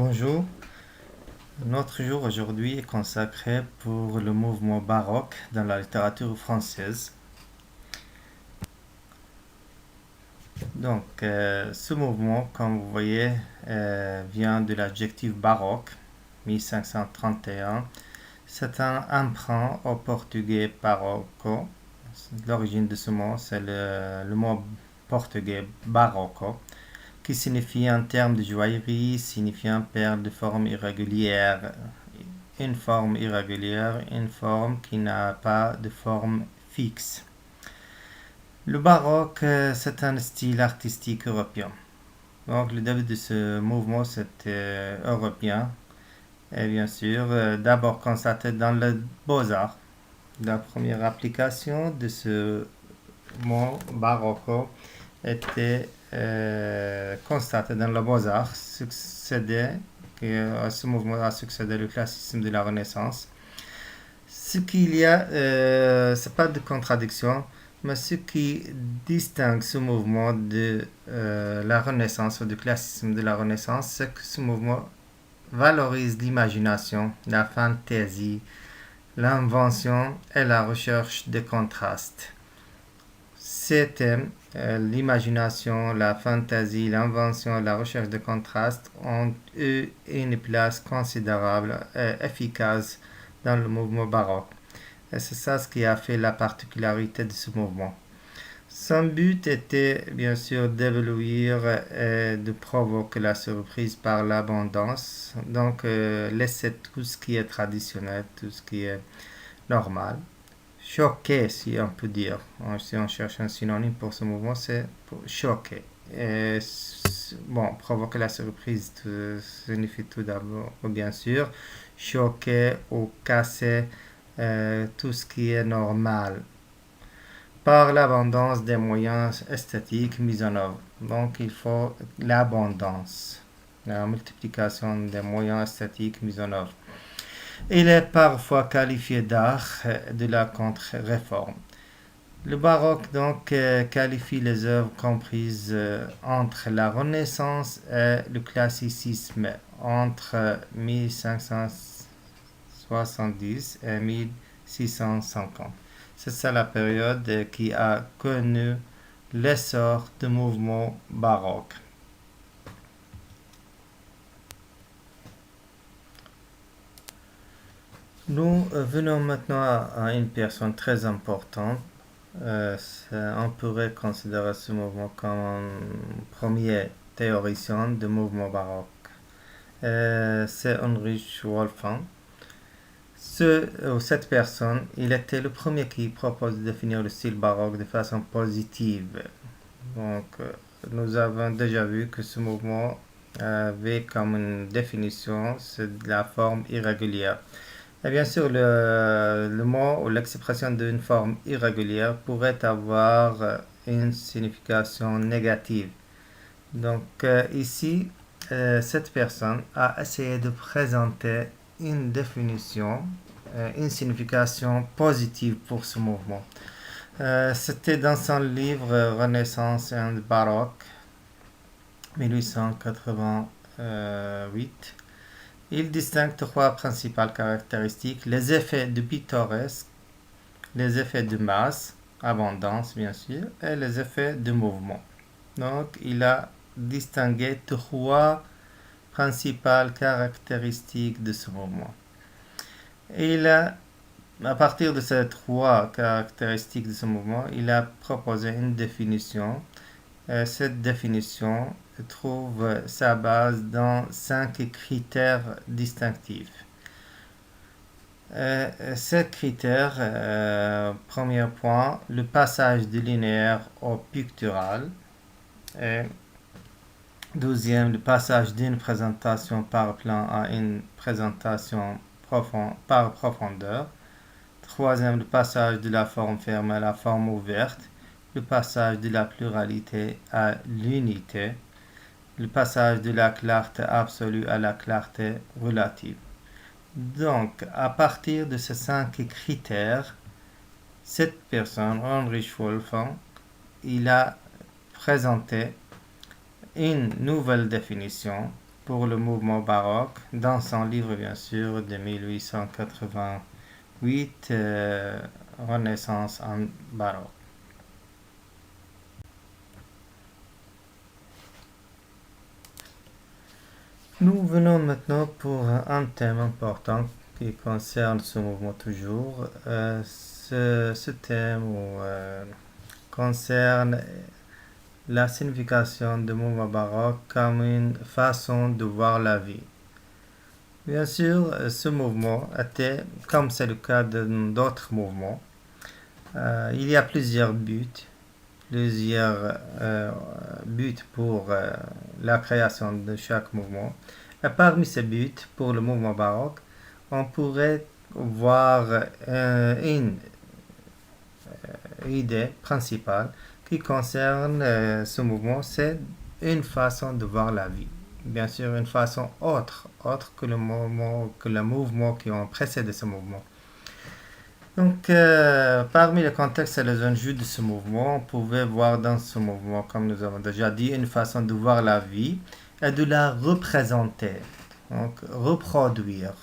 Bonjour, notre jour aujourd'hui est consacré pour le mouvement baroque dans la littérature française. Ce mouvement, comme vous voyez, vient de l'adjectif baroque, 1531. C'est un emprunt au portugais barroco. L'origine de ce mot, c'est le mot portugais barroco, qui signifie en termes de joaillerie, signifiant perle de forme irrégulière. Une forme irrégulière, une forme qui n'a pas de forme fixe. Le baroque, c'est un style artistique européen. Donc, le début de ce mouvement, c'était européen. Et bien sûr, d'abord constaté dans le beaux-arts. La première application de ce mot baroque était constatée dans le beaux-arts, à ce mouvement a succédé le classicisme de la Renaissance. Ce qu'il y a, c'est pas de contradiction, mais ce qui distingue ce mouvement de la Renaissance ou du classicisme de la Renaissance, c'est que ce mouvement valorise l'imagination, la fantaisie, l'invention et la recherche de contrastes. Ces thèmes, l'imagination, la fantaisie, l'invention et la recherche de contrastes, ont eu une place considérable et efficace dans le mouvement baroque. Et c'est ça ce qui a fait la particularité de ce mouvement. Son but était bien sûr d'éblouir et de provoquer la surprise par l'abondance. Donc laisser tout ce qui est traditionnel, tout ce qui est normal. Choquer, si on peut dire. Si on cherche un synonyme pour ce mouvement, c'est pour choquer. Et, bon, provoquer la surprise signifie tout d'abord, bien sûr, choquer ou casser tout ce qui est normal par l'abondance des moyens esthétiques mis en œuvre. Donc il faut l'abondance, la multiplication des moyens esthétiques mis en œuvre. Il est parfois qualifié d'art de la contre-réforme. Le baroque donc qualifie les œuvres comprises entre la Renaissance et le classicisme entre 1570 et 1650. C'est ça la période qui a connu l'essor du mouvement baroque. Nous venons maintenant à une personne très importante. On pourrait considérer ce mouvement comme un premier théoricien du mouvement baroque. C'est Heinrich Wolfgang. Cette personne, il était le premier qui propose de définir le style baroque de façon positive. Donc, nous avons déjà vu que ce mouvement avait comme une définition, c'est de la forme irrégulière. Et bien sûr, le mot ou l'expression d'une forme irrégulière pourrait avoir une signification négative. Donc ici, cette personne a essayé de présenter une définition, une signification positive pour ce mouvement. C'était dans son livre Renaissance and Baroque, 1888. Il distingue trois principales caractéristiques: les effets de pittoresque, les effets de masse, abondance bien sûr, et les effets de mouvement. Donc il a distingué trois principales caractéristiques de ce mouvement. À partir de ces trois caractéristiques de ce mouvement, il a proposé une définition. Cette définition trouve sa base dans 5 critères distinctifs. Ces critères, premier point, le passage du linéaire au pictural. Et deuxième, le passage d'une présentation par plan à une présentation par profondeur. Troisième, le passage de la forme fermée à la forme ouverte. Le passage de la pluralité à l'unité. Le passage de la clarté absolue à la clarté relative. Donc, à partir de ces 5 critères, cette personne, Heinrich Wolfgang, il a présenté une nouvelle définition pour le mouvement baroque dans son livre, bien sûr, de 1888, Renaissance en baroque. Nous venons maintenant pour un thème important qui concerne ce mouvement toujours. Ce thème concerne la signification du mouvement baroque comme une façon de voir la vie. Bien sûr, ce mouvement était, comme c'est le cas d'autres mouvements, il y a plusieurs buts pour la création de chaque mouvement. Et parmi ces buts, pour le mouvement baroque, on pourrait voir une idée principale qui concerne ce mouvement, c'est une façon de voir la vie. Bien sûr, une façon autre que le mouvement qui ont précédé ce mouvement. Donc, parmi les contextes et les enjeux de ce mouvement, on pouvait voir dans ce mouvement, comme nous avons déjà dit, une façon de voir la vie et de la représenter. Donc, reproduire.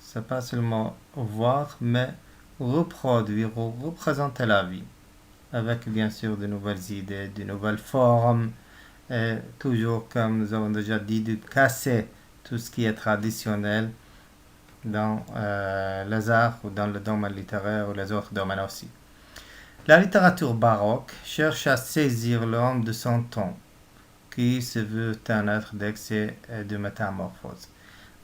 C'est pas seulement voir, mais reproduire ou représenter la vie. Avec bien sûr de nouvelles idées, de nouvelles formes, et toujours, comme nous avons déjà dit, de casser tout ce qui est traditionnel dans les arts ou dans le domaine littéraire ou les autres domaines aussi. La littérature baroque cherche à saisir l'homme de son temps, qui se veut un être d'excès et de métamorphose.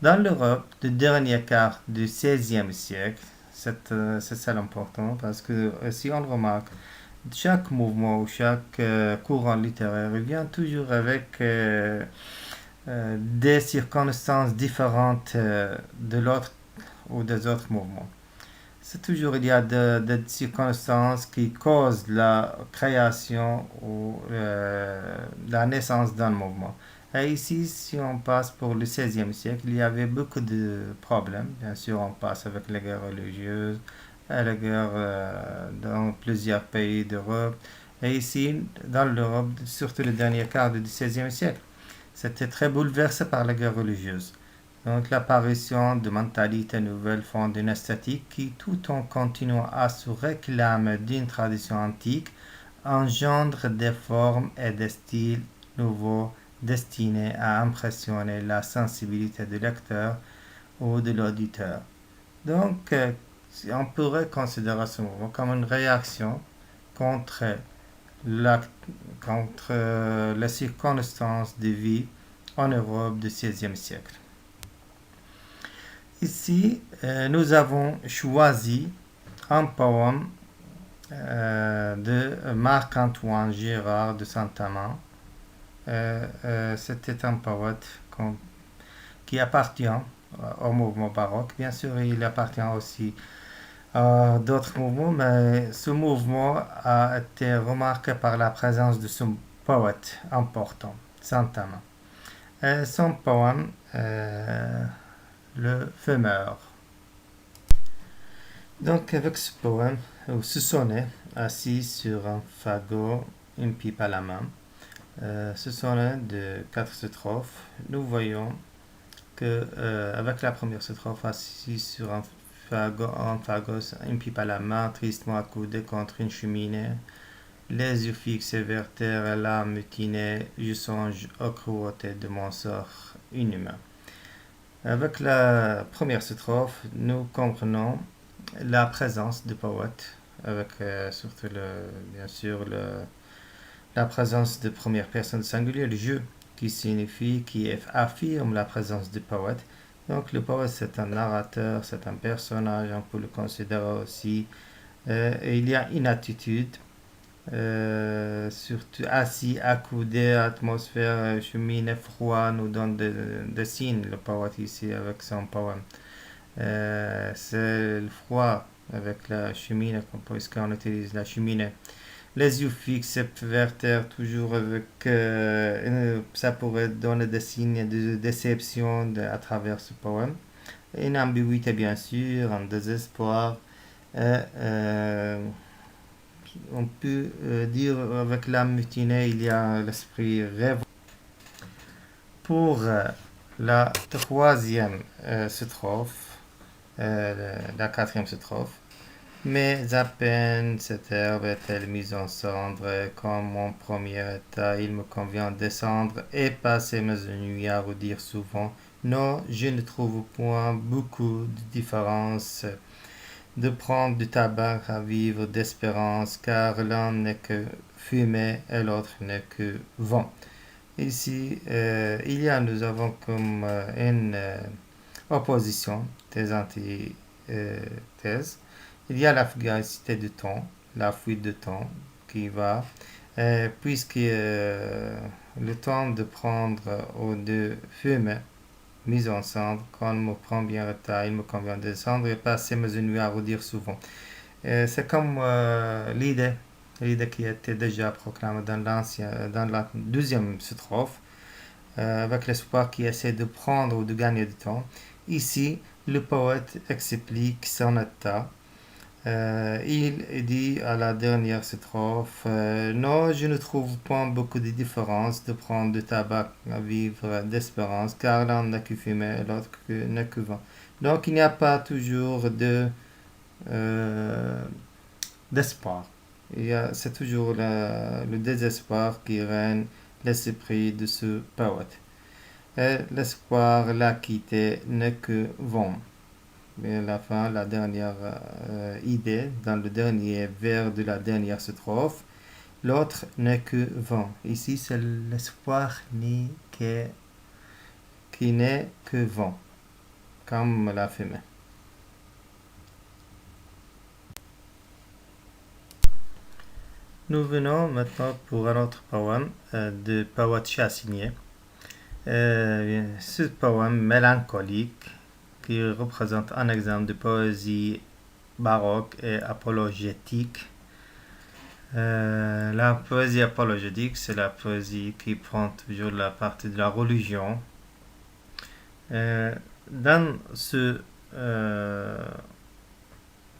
Dans l'Europe du dernier quart du XVIe siècle, c'est ça l'important parce que si on remarque, chaque mouvement ou chaque courant littéraire vient toujours avec des circonstances différentes de l'autre ou des autres mouvements. C'est toujours il y a des circonstances qui causent la création ou la naissance d'un mouvement. Et ici, si on passe pour le XVIe siècle, il y avait beaucoup de problèmes. Bien sûr, on passe avec les guerres religieuses, les guerres dans plusieurs pays d'Europe. Et ici, dans l'Europe, surtout le dernier quart du XVIe siècle, c'était très bouleversé par les guerres religieuses. Donc l'apparition de mentalités nouvelles fonde une esthétique qui, tout en continuant à se réclamer d'une tradition antique, engendre des formes et des styles nouveaux destinés à impressionner la sensibilité du lecteur ou de l'auditeur. Donc, on pourrait considérer ce mouvement comme une réaction contre, les circonstances de vie en Europe du XVIe siècle. Ici, nous avons choisi un poème de Marc-Antoine Girard de Saint-Amand. C'était un poète qui appartient au mouvement baroque. Bien sûr, il appartient aussi à d'autres mouvements, mais ce mouvement a été remarqué par la présence de ce poète important, Saint-Amand. Son poème, Le Fumeur. Donc, avec ce poème, ou ce sonnet, assis sur un fagot, une pipe à la main, ce sonnet de 4 strophes, nous voyons que avec la première strophe, assis sur un fagot, une pipe à la main, tristement accoudé contre une cheminée, les yeux fixés vers terre et l'âme mutinée, je songe aux cruautés de mon sort inhumain. Avec la première strophe, nous comprenons la présence du poète, avec surtout bien sûr la présence de première personne singulière, le je, qui affirme la présence du poète. Donc le poète c'est un narrateur, c'est un personnage, on peut le considérer aussi. Et il y a une attitude, surtout assis, accoudé, atmosphère, cheminée, froid, nous donne des signes, le poète ici avec son poème. C'est le froid avec la cheminée, puisqu'on utilise la cheminée. Les yeux fixes vers terre, toujours avec. Ça pourrait donner des signes de déception à travers ce poème. Une ambiguïté, bien sûr, un désespoir. On peut dire avec l'âme mutinée, il y a l'esprit rêve. Pour la troisième strophe, la quatrième strophe. Mais à peine cette herbe est-elle mise en cendre, comme mon premier état, il me convient descendre et passer mes nuits à redire souvent. Non, je ne trouve point beaucoup de différence de prendre du tabac à vivre d'espérance, car l'un n'est que fumée et l'autre n'est que vent. Ici, nous avons comme une opposition des antithèses. Il y a la fugacité du temps, la fuite de temps qui va, puisque le temps de prendre ou de fumer, mise en cendre, quand on me prend bien retard, il me convient de descendre et passer mes nuits à redire souvent. C'est comme l'idée qui était déjà proclamée dans la deuxième strophe, avec l'espoir qui essaie de prendre ou de gagner du temps. Ici, le poète explique son état. Il dit à la dernière strophe, non, je ne trouve pas beaucoup de différence de prendre du tabac à vivre d'espérance, car l'un n'a que fumer et l'autre n'a que vent. Donc il n'y a pas toujours euh, d'espoir. C'est toujours le désespoir qui règne l'esprit de ce poète. Et l'espoir l'a quitté n'est que vent. Mais à la fin, la dernière idée, dans le dernier vers de la dernière strophe, l'autre n'est que vent. Ici, c'est l'espoir qui n'est que vent, comme la fumée. Nous venons maintenant pour un autre poème de poète Chassigné. Ce poème mélancolique qui représente un exemple de poésie baroque et apologétique. La poésie apologétique, c'est la poésie qui prend toujours la partie de la religion. Dans ce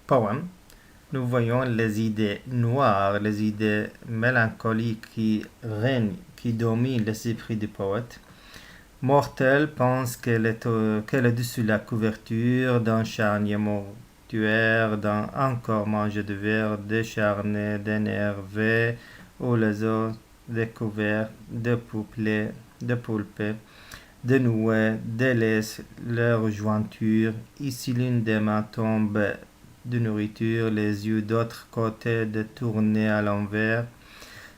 poème, nous voyons les idées noires, les idées mélancoliques qui règnent, qui dominent l'esprit du poète. Mortel pense qu'elle est dessus la couverture d'un charnier mortuaire, d'un encore mangé de verre, décharné, d'énervé, où les os découverts, de poulpes, de nouets, délaissent leur jointure. Ici l'une des mains tombe de nourriture, les yeux d'autre côté détournés à l'envers,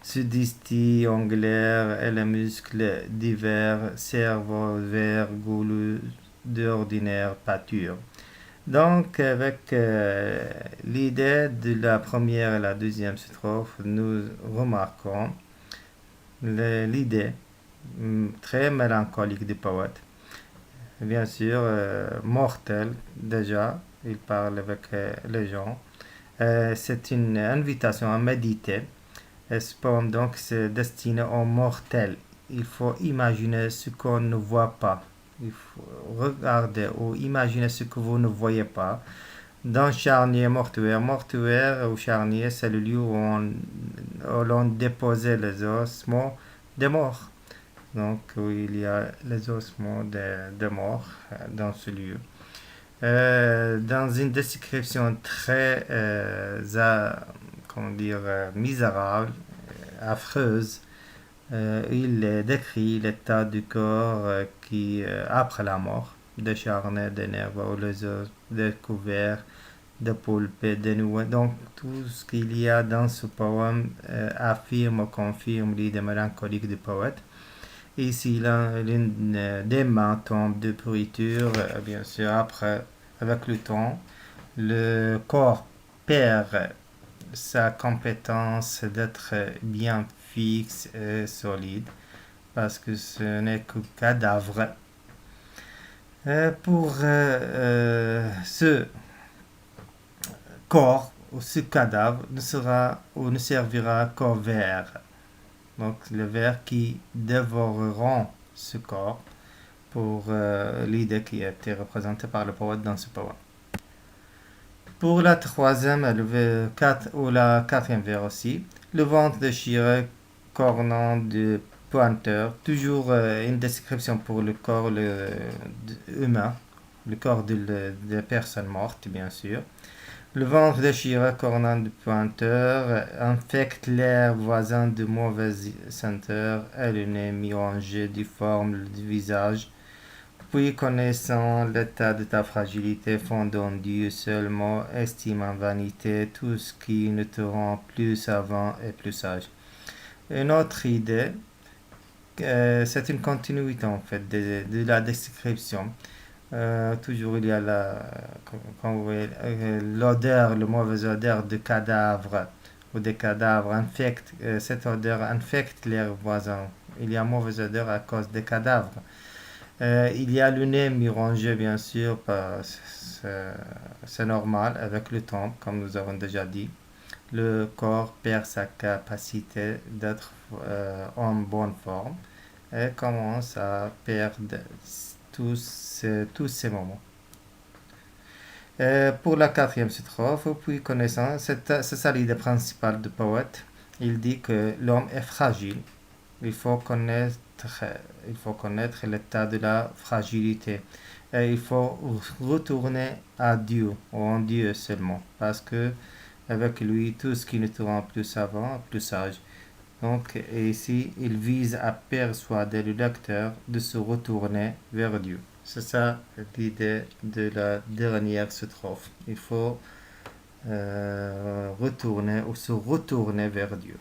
se distillent angulaires et les muscles divers servent vers goulous d'ordinaire pâture. Donc, avec l'idée de la première et la deuxième strophe, nous remarquons l'idée très mélancolique du poète. Bien sûr, mortel, déjà, il parle avec les gens. C'est une invitation à méditer. Ce poème, donc, c'est destiné aux mortels. Il faut imaginer ce qu'on ne voit pas. Il faut regarder ou imaginer ce que vous ne voyez pas. Dans charnier mortuaire ou charnier, c'est le lieu où l'on déposait les ossements des morts. Donc, où il y a les ossements des morts dans ce lieu. Dans une description très misérable, affreuse, il décrit l'état du corps qui, après la mort, décharné, d'énerve, les os découverts, de poulpe, de noueux. Donc, tout ce qu'il y a dans ce poème affirme ou confirme l'idée mélancolique du poète. Ici, l'une des mains tombe de pourriture, bien sûr, après, avec le temps, le corps perd sa compétence d'être bien fixe et solide, parce que ce n'est que cadavre. Pour ce corps ou ce cadavre ne sera ou ne servira qu'au ver. Donc le vers qui dévoreront ce corps pour l'idée qui a été représentée par le poète dans ce poème. Pour la troisième ou la quatrième vers aussi, le ventre déchiré, cornant de pointeur, toujours une description pour le corps humain, le corps de la personne morte, bien sûr. Le ventre déchiré coronant du pointeur infecte l'air voisin de mauvaise senteur et le nez mi-rongé difforme du visage. Puis, connaissant l'état de ta fragilité, fondant en Dieu seulement, estime en vanité tout ce qui ne te rend plus savant et plus sage. Une autre idée, c'est une continuité en fait de la description. Toujours il y a l'odeur, le mauvais odeur de cadavre ou des cadavres infecte, cette odeur infecte l'air voisin. Il y a mauvaise odeur à cause des cadavres. Il y a le nez mi-rongé, bien sûr, c'est normal avec le temps, comme nous avons déjà dit. Le corps perd sa capacité d'être en bonne forme et commence à perdre tous ces moments. Pour la quatrième strophe, puis connaissant, c'est ça l'idée principale du poète. Il dit que l'homme est fragile. Il faut connaître, il faut connaître l'état de la fragilité. Et il faut retourner à Dieu, ou en Dieu seulement. Parce que avec lui, tout ce qui nous rend plus savant, plus sage. Donc, ici, il vise à persuader le lecteur de se retourner vers Dieu. C'est ça l'idée de la dernière strophe. Il faut retourner ou se retourner vers Dieu.